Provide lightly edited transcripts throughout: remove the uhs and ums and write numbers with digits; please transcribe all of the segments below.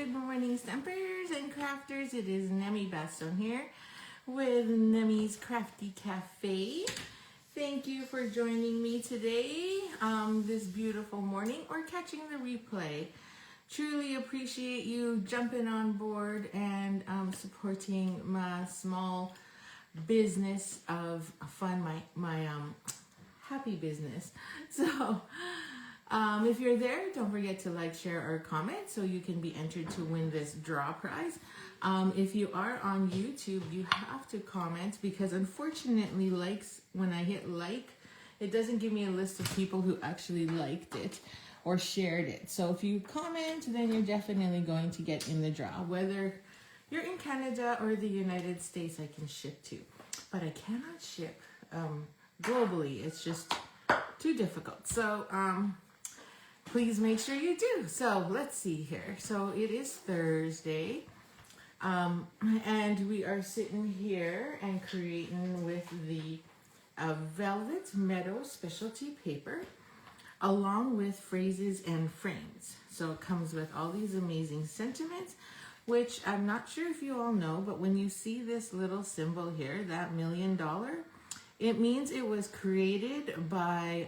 Good morning, stampers and crafters. It is Nemi Baston here with Nemi's Crafty Cafe. Thank you for joining me today this beautiful morning or catching the replay. Truly appreciate you jumping on board and supporting my small business of fun, my happy business. So if you're there, don't forget to like, share, or comment so you can be entered to win this draw prize. If you are on YouTube, you have to comment because unfortunately when I hit like, it doesn't give me a list of people who actually liked it or shared it. So if you comment, then you're definitely going to get in the draw. Whether you're in Canada or the United States, I can ship to. But I cannot ship globally. It's just too difficult. So please make sure you do. So let's see here. So it is Thursday. And we are sitting here and creating with the Velvet Meadow Specialty paper along with phrases and frames. So it comes with all these amazing sentiments, which I'm not sure if you all know, but when you see this little symbol here, that $1 million, it means it was created by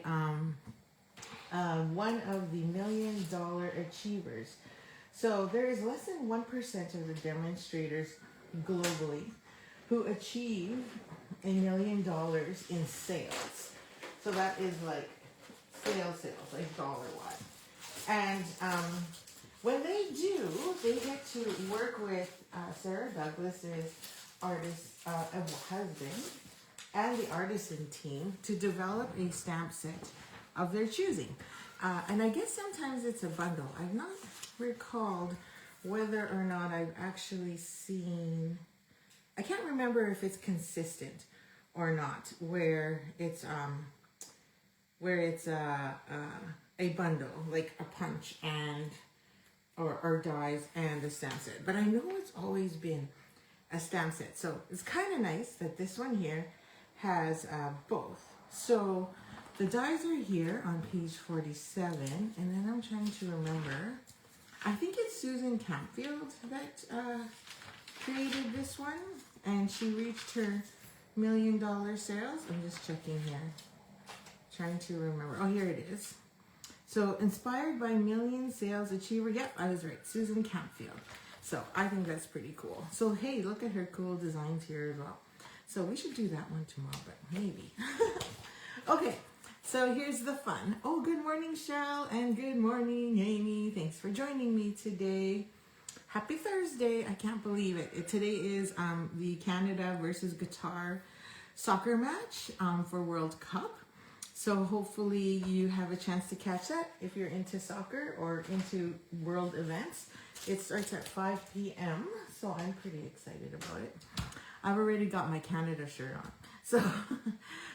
one of the $1 million achievers. So there is less than 1% of the demonstrators globally who achieve $1 million in sales. So that is like sales, like dollar-wise. And when they do, they get to work with Sarah Douglas's husband and the artisan team to develop a stamp set of their choosing. And I guess sometimes it's a bundle. I've not recalled whether or not I've actually seen, I can't remember if it's consistent or not, where it's a bundle, like a punch and or dies and a stamp set. But I know it's always been a stamp set. So it's kind of nice that this one here has both. So the dies are here on page 47, and then I'm trying to remember. I think it's Susan Campfield that created this one, and she reached her $1 million sales. I'm just checking here, trying to remember. Oh, here it is. So inspired by million sales achiever. Yep, I was right, Susan Campfield. So I think that's pretty cool. So hey, look at her cool designs here as well. So we should do that one tomorrow, but maybe. Okay. So here's the fun. Oh, good morning, Cheryl, and good morning, Amy. Thanks for joining me today. Happy Thursday. I can't believe it. Today is the Canada versus Qatar soccer match for World Cup. So hopefully you have a chance to catch that if you're into soccer or into world events. It starts at 5 p.m., so I'm pretty excited about it. I've already got my Canada shirt on.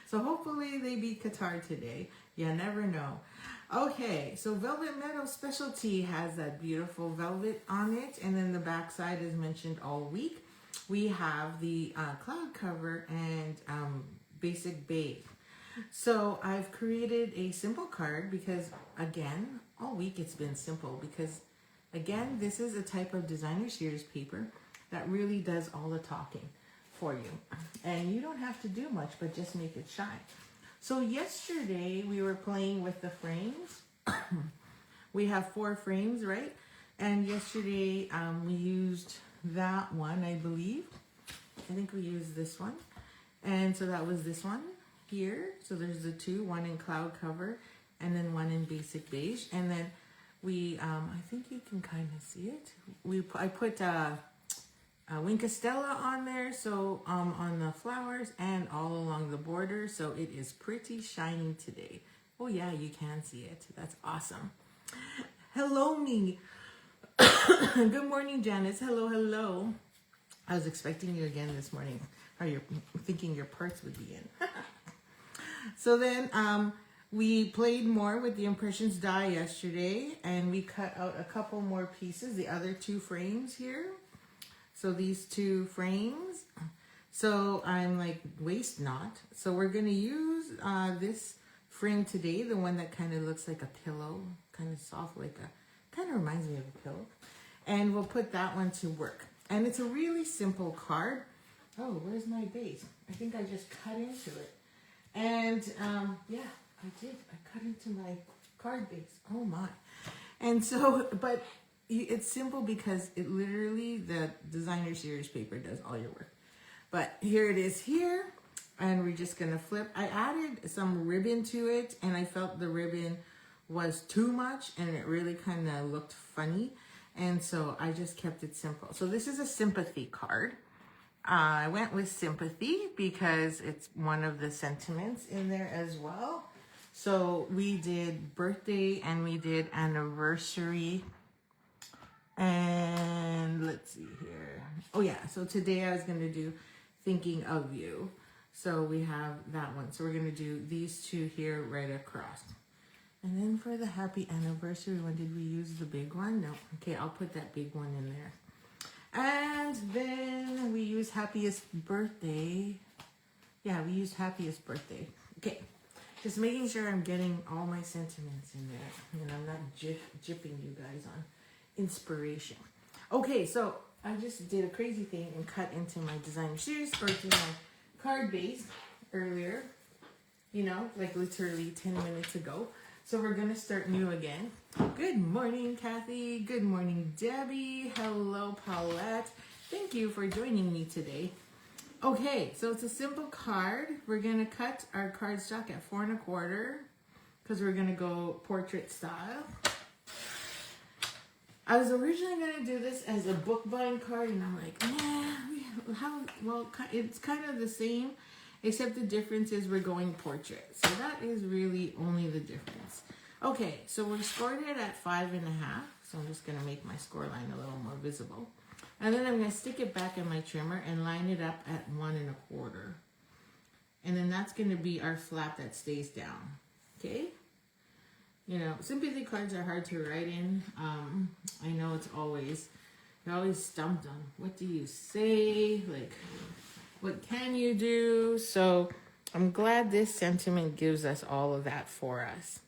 So hopefully they beat Qatar today. You never know. Okay, so Velvet Meadow Specialty has that beautiful velvet on it. And then the back side is mentioned all week. We have the cloud cover and basic beige. So I've created a simple card because, again, all week it's been simple. Because, again, this is a type of designer series paper that really does all the talking for you, and you don't have to do much but just make it shine. So yesterday we were playing with the frames. We have 4 frames, right? And yesterday we used that one, I believe. I think we used this one, and so that was this one here. So there's the 2, one in cloud cover and then one in basic beige. And then we I think you can kind of see it. I put Winkastella on there, so on the flowers and all along the border, so it is pretty shiny today. Oh yeah, you can see it. That's awesome. Hello, me. Good morning, Janice. Hello. I was expecting you again this morning. Or you're thinking your parts would be in. So then we played more with the impressions die yesterday, and we cut out a couple more pieces, the other 2 frames here. So these 2 frames. So I'm like, waste not. So we're going to use this frame today, the one that kind of looks like a pillow, kind of soft, like a, kind of reminds me of a pillow. And we'll put that one to work. And it's a really simple card. Oh, where's my base? I think I just cut into it. And yeah, I did. I cut into my card base. Oh my. And so, but it's simple because it literally, the designer series paper does all your work. But here it is here. And we're just going to flip. I added some ribbon to it, and I felt the ribbon was too much, and it really kind of looked funny. And so I just kept it simple. So this is a sympathy card. I went with sympathy because it's one of the sentiments in there as well. So we did birthday and we did anniversary. And let's see here. Oh yeah, so today I was going to do thinking of you. So we have that one. So we're going to do these two here right across. And then for the happy anniversary one, did we use the big one? No. Okay, I'll put that big one in there. And then we use happiest birthday. Yeah, we used happiest birthday. Okay, just making sure I'm getting all my sentiments in there. And I'm not jipping you guys on inspiration. Okay, so I just did a crazy thing and cut into my designer series or to my card base earlier. You know, like literally 10 minutes ago. So we're going to start new again. Good morning, Kathy. Good morning, Debbie. Hello, Paulette. Thank you for joining me today. Okay, so it's a simple card. We're going to cut our cardstock at 4 1/4 because we're going to go portrait style. I was originally going to do this as a bookbind card, and I'm like, it's kind of the same. Except the difference is we're going portrait. So that is really only the difference. Okay, so we're scored it at 5 1/2. So I'm just going to make my score line a little more visible. And then I'm going to stick it back in my trimmer and line it up at 1 1/4. And then that's going to be our flap that stays down. Okay? You know, sympathy cards are hard to write in. I know you're always stumped on what do you say? Like, what can you do? So I'm glad this sentiment gives us all of that for us.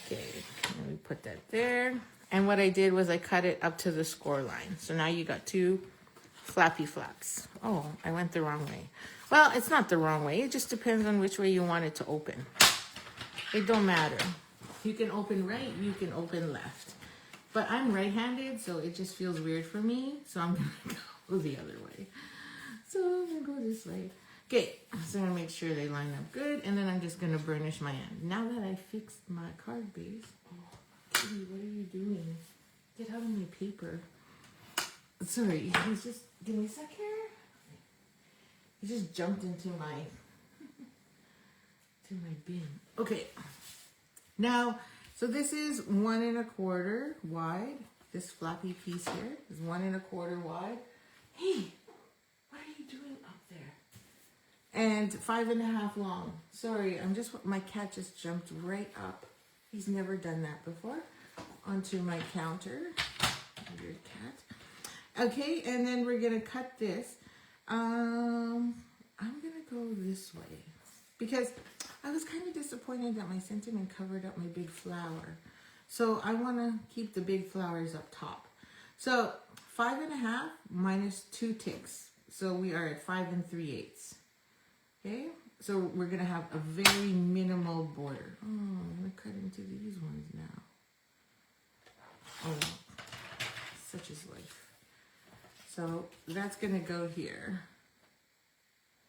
Okay, let me put that there. And what I did was I cut it up to the score line. So now you got 2 flappy flaps. Oh, I went the wrong way. Well, it's not the wrong way. It just depends on which way you want it to open. It don't matter. You can open right, you can open left. But I'm right-handed, so it just feels weird for me. So I'm going to go the other way. So I'm going to go this way. Okay, so I'm going to make sure they line up good. And then I'm just going to burnish my end. Now that I fixed my card base. Oh, Kitty, what are you doing? Get out of my paper. Sorry, he's just, give me a sec here. He just jumped into my bin. Okay, now, so this is 1 1/4 wide. This flappy piece here is 1 1/4 wide. Hey! What are you doing up there? And 5 1/2 long. Sorry, my cat just jumped right up. He's never done that before. Onto my counter. Weird cat. Okay, and then we're gonna cut this. I'm gonna go this way. Because I was kind of disappointed that my sentiment covered up my big flower. So I wanna keep the big flowers up top. So 5 1/2 minus 2 ticks. So we are at 5 3/8. Okay, so we're gonna have a very minimal border. Oh, I'm gonna cut into these ones now. Oh, such is life. So that's gonna go here.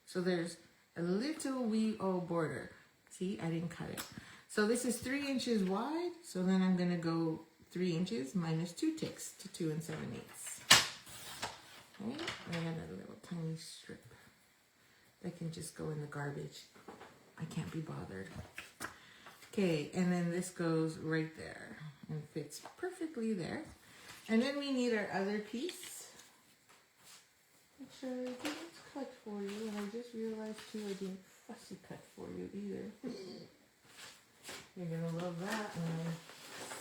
So there's a little wee old border. See, I didn't cut it. So this is 3 inches wide. So then I'm gonna go 3 inches minus 2 ticks to 2 7/8. Okay, I had a little tiny strip that can just go in the garbage. I can't be bothered. Okay, and then this goes right there and fits perfectly there. And then we need our other piece, which I didn't cut for you. And I just realized too I didn't fussy cut for you either. You're gonna love that when I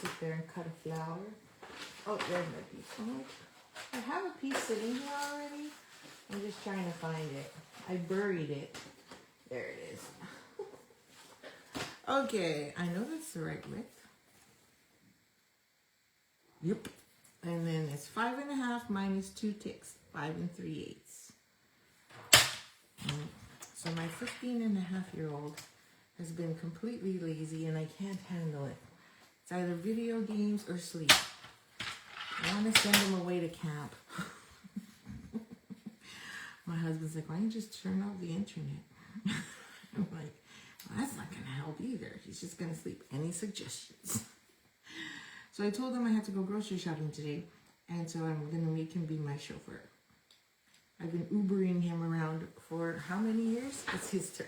sit there and cut a flower. Oh, there's my piece. Oh, I have a piece sitting here already. I'm just trying to find it. I buried it. There it is. Okay, I know that's the right width. Yep. And then it's 5.5 minus 2 ticks, 5 3/8. So my 15-and-a-half-year-old has been completely lazy and I can't handle it. It's either video games or sleep. I want to send him away to camp. My husband's like, why don't you just turn off the internet? I'm like, well, that's not going to help either. He's just going to sleep. Any suggestions? So I told him I had to go grocery shopping today. And so I'm going to make him be my chauffeur. I've been Ubering him around for how many years? It's his turn.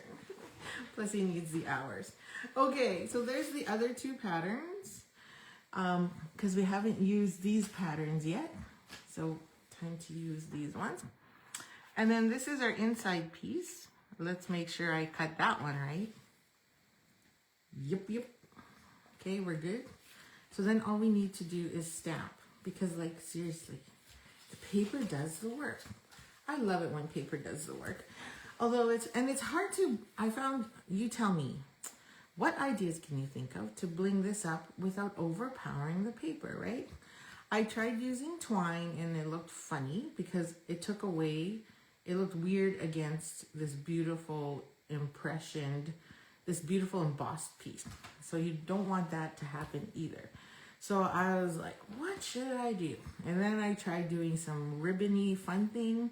Plus he needs the hours. Okay, so there's the other two patterns. Because we haven't used these patterns yet. So time to use these ones. And then this is our inside piece. Let's make sure I cut that one right. Yep. Okay, we're good. So then all we need to do is stamp. Because like seriously, the paper does the work. I love it when paper does the work. Although it's hard to, I found, you tell me, what ideas can you think of to bling this up without overpowering the paper, right? I tried using twine and it looked funny because it took away, it looked weird against this beautiful this beautiful embossed piece. So you don't want that to happen either. So I was like, what should I do? And then I tried doing some ribbony fun thing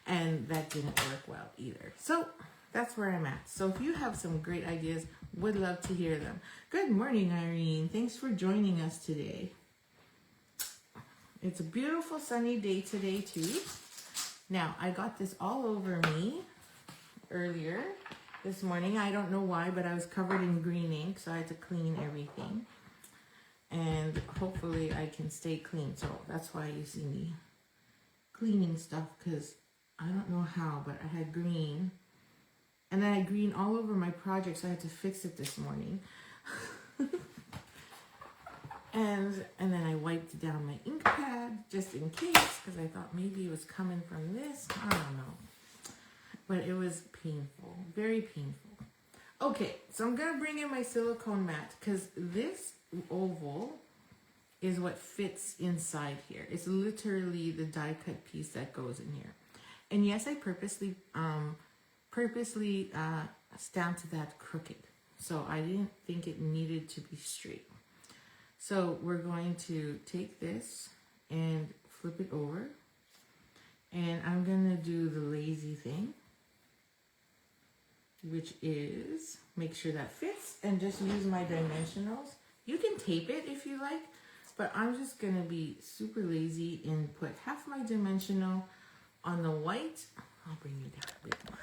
and that didn't work well either. So that's where I'm at. So if you have some great ideas, would love to hear them. Good morning, Irene. Thanks for joining us today. It's a beautiful sunny day today too. Now, I got this all over me earlier this morning. I don't know why, but I was covered in green ink, so I had to clean everything. And hopefully I can stay clean. So that's why you see me cleaning stuff, because I don't know how, but I had green. And then I had green all over my project, so I had to fix it this morning. and then I wiped down my ink pad just in case, because I thought maybe it was coming from this. I don't know. But it was painful, very painful. Okay, so I'm going to bring in my silicone mat, because this oval is what fits inside here. It's literally the die cut piece that goes in here. And yes, I purposely stamped that crooked. So I didn't think it needed to be straight. So we're going to take this and flip it over. And I'm going to do the lazy thing, which is make sure that fits and just use my dimensionals. You can tape it if you like, but I'm just going to be super lazy and put half my dimensional on the white. I'll bring you down a bit more.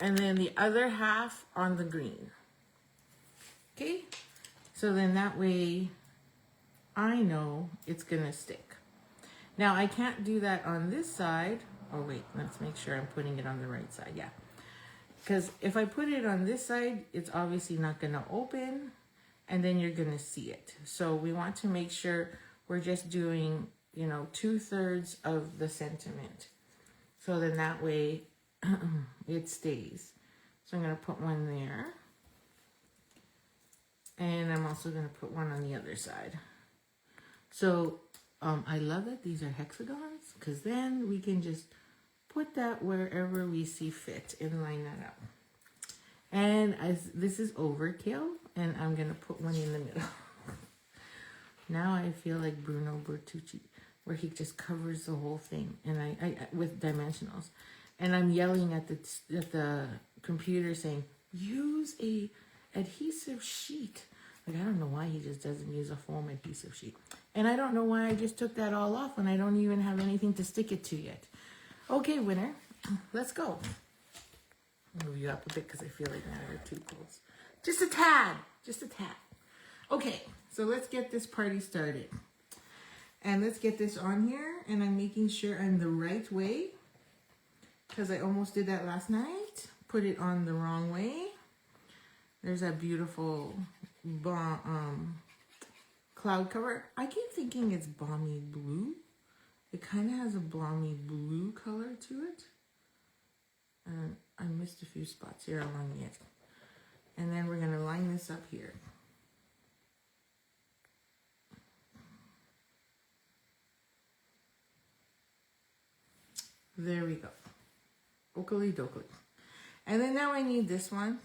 And then the other half on the green. Okay? So then that way I know it's going to stick. Now I can't do that on this side. Oh wait, let's make sure I'm putting it on the right side. Yeah. Because if I put it on this side, it's obviously not going to open, and then you're going to see it. So we want to make sure we're just doing, 2/3 of the sentiment. So then that way it stays. So I'm going to put one there. And I'm also going to put one on the other side. So I love that these are hexagons, because then we can just put that wherever we see fit and line that up. And this is overkill, and I'm going to put one in the middle. Now I feel like Bruno Bertucci, where he just covers the whole thing, and I with dimensionals. And I'm yelling at the computer saying, use a adhesive sheet. Like, I don't know why he just doesn't use a foam adhesive sheet. And I don't know why I just took that all off when I don't even have anything to stick it to yet. Okay, winner, let's go. I'll move you up a bit because I feel like now you're too close. Just a tad. Okay, so let's get this party started. And let's get this on here. And I'm making sure I'm the right way, because I almost did that last night. Put it on the wrong way. There's that beautiful cloud cover. I keep thinking it's balmy blue. It kind of has a balmy blue color to it. And I missed a few spots here along the edge. And then we're going to line this up here. There we go. Oakley dokley. And then now I need this one.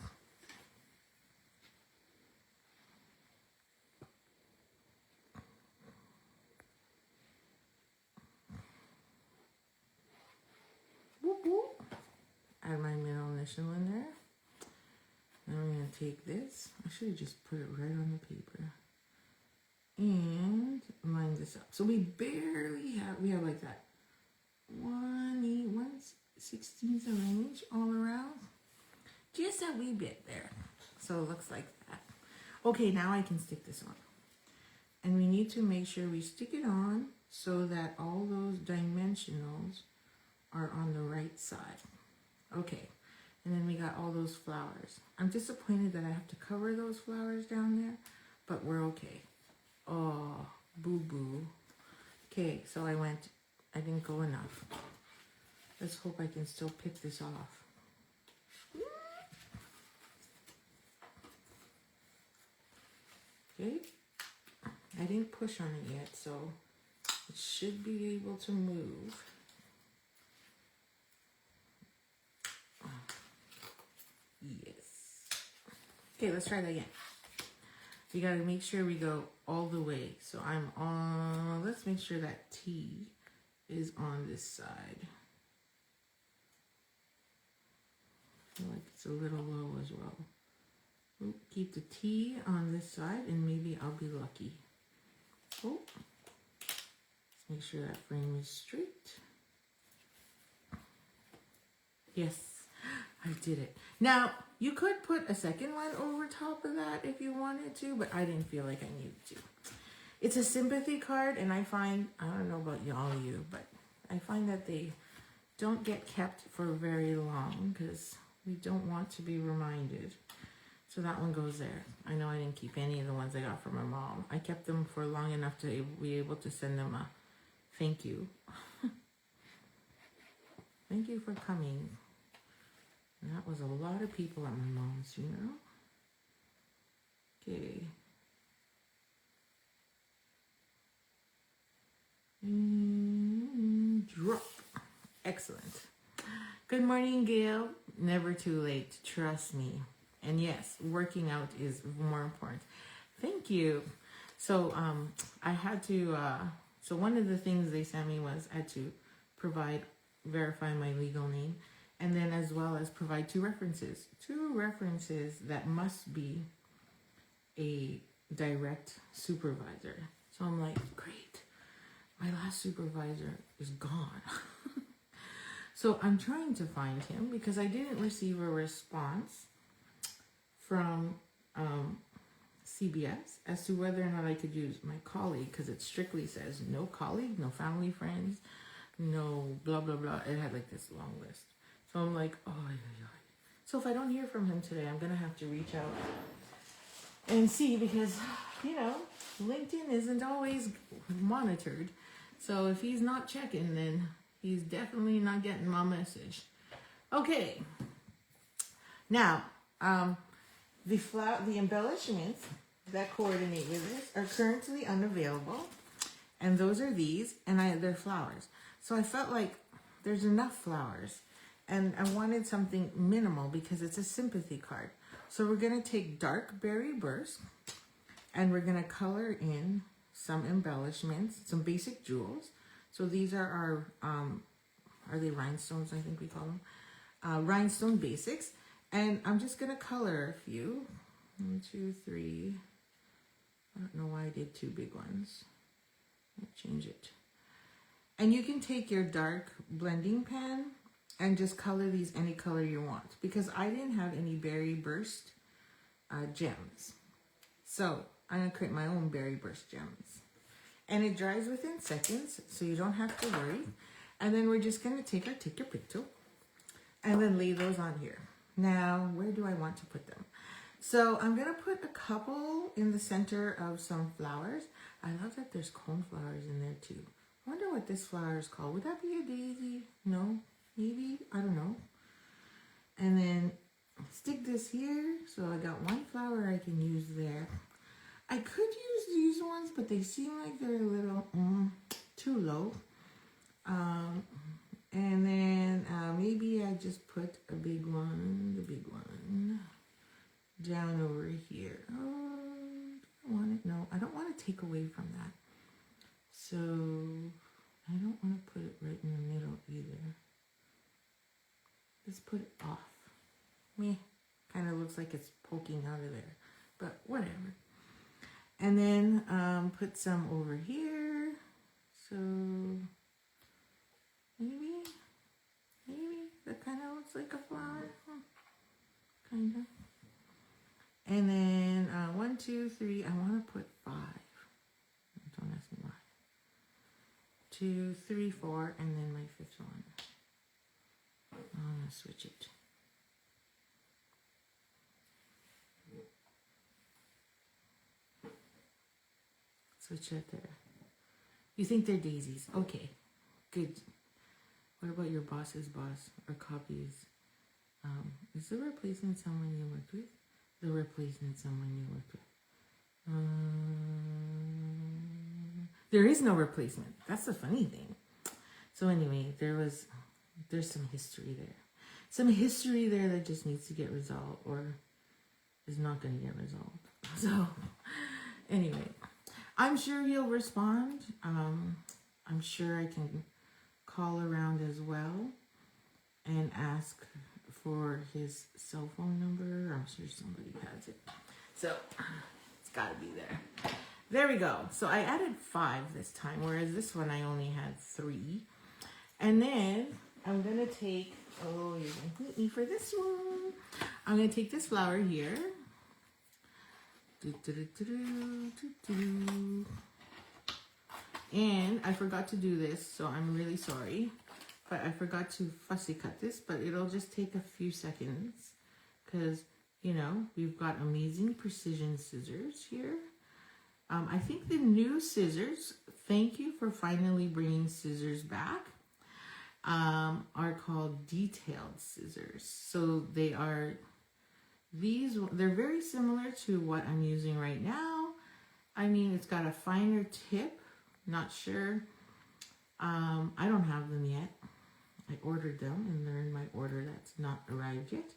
Whoop, whoop. Add my middle initial in there. Now I'm going to take this. I should have just put it right on the paper. And line this up. So we barely have, we have like that 1/16 of an inch all around. Just a wee bit there. So it looks like that. Okay, now I can stick this on. And we need to make sure we stick it on so that all those dimensionals are on the right side. Okay, and then we got all those flowers. I'm disappointed that I have to cover those flowers down there, but we're okay. Oh, boo-boo. Okay, so I didn't go enough. Let's hope I can still pick this off. Okay, I didn't push on it yet, so it should be able to move. Yes. Okay, let's try that again. We gotta make sure we go all the way. So I'm on, let's make sure that T is on this side. I feel like it's a little low as well. We'll keep the T on this side and maybe I'll be lucky. Oh, let's make sure that frame is straight. Yes, I did it. Now, you could put a second one over top of that if you wanted to, but I didn't feel like I needed to. It's a sympathy card, and I find, I don't know about all of you, but I find that they don't get kept for very long because we don't want to be reminded. So that one goes there. I know I didn't keep any of the ones I got from my mom. I kept them for long enough to be able to send them a thank you. Thank you for coming. And that was a lot of people at my mom's funeral. Okay. Drop. Excellent. Good morning, Gail. Never too late. Trust me. And yes, working out is more important. Thank you. So I had to, so one of the things they sent me was I had to verify my legal name, and then as well as provide two references that must be a direct supervisor. So I'm like, great, my last supervisor is gone. So I'm trying to find him because I didn't receive a response from CBS as to whether or not I could use my colleague, because it strictly says no colleague, no family friends, no blah blah blah. It had like this long list. So I'm like, oh yeah. So if I don't hear from him today, I'm gonna have to reach out and see, because you know, LinkedIn isn't always monitored. So if he's not checking, then he's definitely not getting my message. Okay. Now, the embellishments that coordinate with this are currently unavailable, and those are these, and they're flowers. So I felt like there's enough flowers, and I wanted something minimal because it's a sympathy card. So we're gonna take dark berry burst, and we're gonna color in some embellishments, some basic jewels. So these are they rhinestones? I think we call them rhinestone basics. And I'm just going to color a few. 1, 2, 3. I don't know why I did 2 big ones. I'll change it. And you can take your dark blending pen and just color these any color you want, because I didn't have any berry burst gems. So I'm going to create my own berry burst gems. And it dries within seconds, so you don't have to worry. And then we're just going to take our Take Your Picto and then lay those on here. Now, where do I want to put them? So I'm going to put a couple in the center of some flowers. I love that there's coneflowers in there too. I wonder what this flower is called. Would that be a daisy? No? Maybe? I don't know. And then stick this here. So I got one flower I can use there. I could use these ones, but they seem like they're a little too low. And then maybe I just put a big one, the big one, down over here. Oh, I want it. No, I don't want to take away from that. So I don't want to put it right in the middle either. Let's put it off. Meh. Kind of looks like it's poking out of there, but whatever. And then put some over here. So maybe that kind of looks like a flower. Kind of. And then 1, 2, 3. I want to put 5. Don't ask me why. 2, 3, 4, and then my 5th one. I'm gonna switch it. Switch it there. You think they're daisies? Okay, good. What about your boss's boss or copies? Is the replacement someone you worked with? The replacement someone you worked with? There is no replacement. That's the funny thing. So anyway, there's some history there. Some history there that just needs to get resolved or is not going to get resolved. So anyway, I'm sure he'll respond. I'm sure I can call around as well and ask for his cell phone number. I'm sure somebody has it. So it's got to be there. There we go. So I added 5 this time, whereas this one I only had 3. And then I'm going to take, oh, you're going to hate me for this one. I'm going to take this flower here. And I forgot to do this, so I'm really sorry. But I forgot to fussy cut this, but it'll just take a few seconds. Because, you know, we've got amazing precision scissors here. I think the new scissors, thank you for finally bringing scissors back, are called detailed scissors. So they are, they're very similar to what I'm using right now. I mean, it's got a finer tip, not sure. I don't have them yet. I ordered them and they're in my order that's not arrived yet.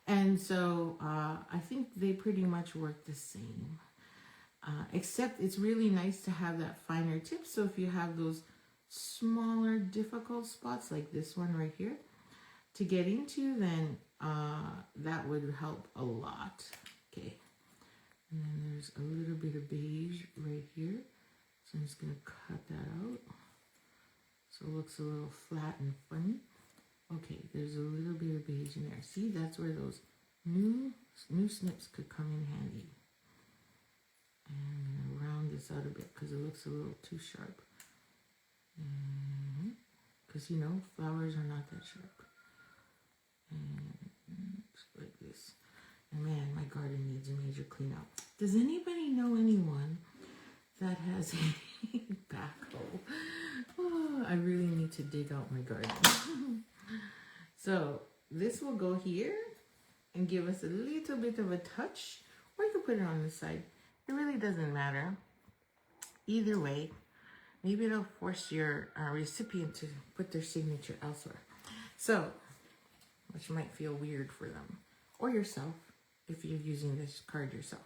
And so I think they pretty much work the same. Except it's really nice to have that finer tip. So if you have those smaller, difficult spots like this one right here to get into, then that would help a lot. Okay. And then there's a little bit of beige right here. So I'm just going to cut that out. So it looks a little flat and funny. Okay, there's a little bit of beige in there. See, that's where those new snips could come in handy. And I'm going to round this out a bit because it looks a little too sharp. Because, you know, flowers are not that sharp. And just like this. And man, my garden needs a major clean out. Does anybody know anyone that has a backhoe? Oh, I really need to dig out my garden. So this will go here and give us a little bit of a touch. Or you can put it on the side. It really doesn't matter. Either way, maybe it'll force your recipient to put their signature elsewhere. So, which might feel weird for them. Or yourself, if you're using this card yourself.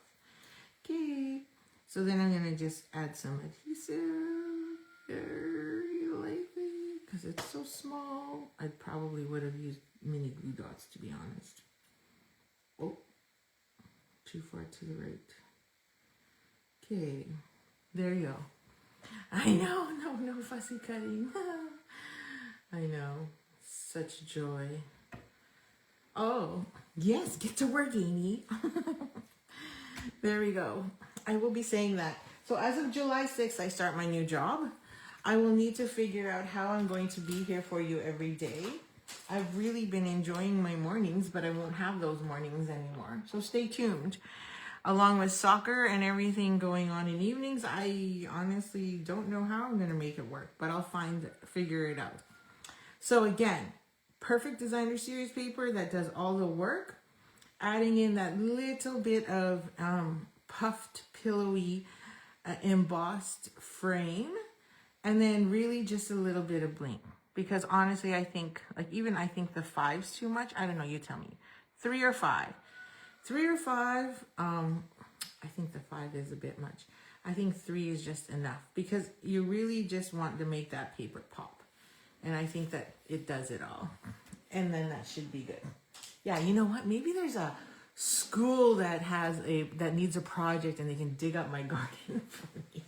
Okay, so then I'm going to just add some adhesive very lightly. Because it's so small, I probably would have used mini glue dots, to be honest. Oh, too far to the right. Okay, there you go. I know, no fussy cutting. I know, such joy. Oh, yes, get to work, Amy. There we go. I will be saying that. So as of July 6th, I start my new job. I will need to figure out how I'm going to be here for you every day. I've really been enjoying my mornings, but I won't have those mornings anymore. So stay tuned. Along with soccer and everything going on in evenings, I honestly don't know how I'm going to make it work, but I'll figure it out. So again, perfect designer series paper that does all the work, adding in that little bit of puffed, pillowy, embossed frame, and then really just a little bit of bling. because honestly, I think, like, even I think the 5's too much. I don't know, you tell me. 3 or 5? 3 or 5, I think the 5 is a bit much. I think 3 is just enough, because you really just want to make that paper pop. And I think that it does it all. And then that should be good. Yeah, you know what? Maybe there's a school that needs a project and they can dig up my garden for me.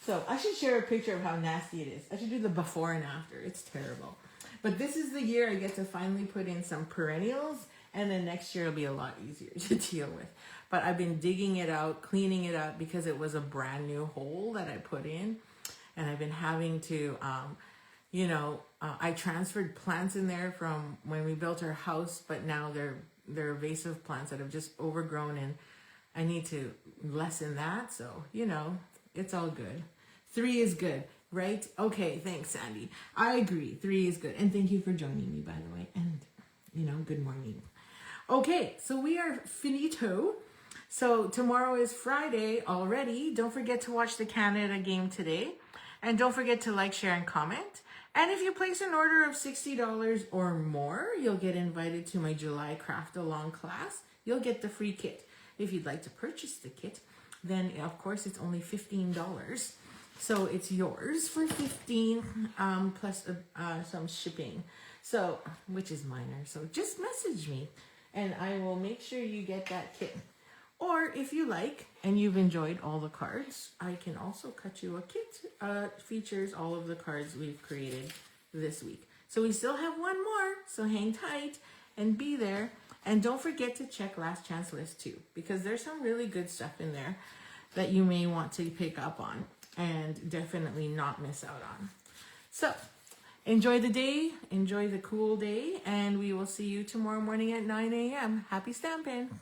So I should share a picture of how nasty it is. I should do the before and after. It's terrible. But this is the year I get to finally put in some perennials, and then next year it'll be a lot easier to deal with. But I've been digging it out, cleaning it up, because it was a brand new hole that I put in. And I've been having to, I transferred plants in there from when we built our house, but now they're invasive plants that have just overgrown, and I need to lessen that. So, it's all good. 3 is good, right? Okay, thanks, Sandy. I agree. 3 is good. And thank you for joining me, by the way. And, good morning. Okay, so we are finito. So tomorrow is Friday already. Don't forget to watch the Canada game today. And don't forget to like, share, and comment. And if you place an order of $60 or more, you'll get invited to my July craft along class. You'll get the free kit. If you'd like to purchase the kit, then of course it's only $15. So it's yours for $15 plus some shipping. So, which is minor. So just message me and I will make sure you get that kit. Or if you like and you've enjoyed all the cards, I can also cut you a kit features all of the cards we've created this week. So we still have one more, so hang tight and be there. And don't forget to check Last Chance List too, because there's some really good stuff in there that you may want to pick up on and definitely not miss out on. So enjoy the day, enjoy the cool day, and we will see you tomorrow morning at 9 a.m. Happy stampin'!